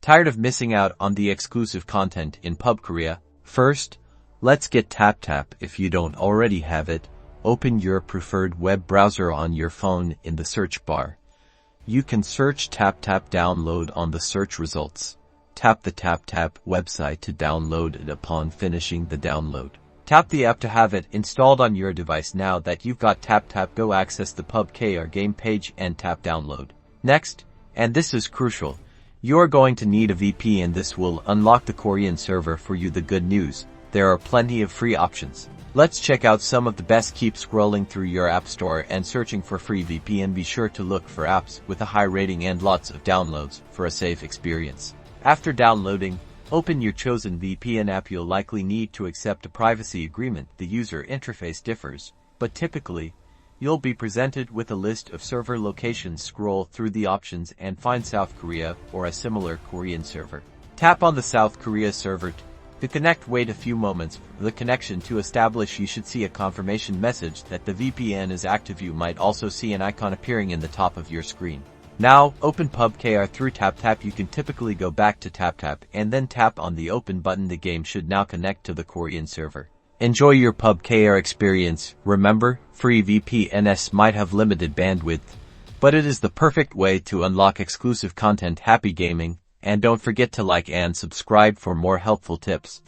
Tired of missing out on the exclusive content in Pubg Korea? First, let's get TapTap. If you don't already have it, open your preferred web browser on your phone in the search bar. You can search TapTap download on the search results. Tap the TapTap website to download it. Upon finishing the download, tap the app to have it installed on your device. Now that you've got TapTap, go access the Pubg Kr game page and tap download. Next, and this is crucial, you're going to need a VPN. This will unlock the Korean server for you. The good news, there are plenty of free options. Let's check out some of the best. Keep scrolling through your app store and searching for free VPN. Be sure to look for apps with a high rating and lots of downloads for a safe experience. After downloading, open your chosen VPN app. You'll likely need to accept a privacy agreement. The user interface differs, but typically, you'll be presented with a list of server locations. Scroll through the options and find South Korea or a similar Korean server. Tap on the South Korea server to connect. Wait a few moments for the connection to establish. You should see a confirmation message that the VPN is active. You might also see an icon appearing in the top of your screen. Now, open Pubg Kr through TapTap. You can typically go back to TapTap and then tap on the open button. The game should now connect to the Korean server. Enjoy your Pubg Kr experience. Remember, free VPNs might have limited bandwidth, but it is the perfect way to unlock exclusive content. Happy gaming, and don't forget to like and subscribe for more helpful tips.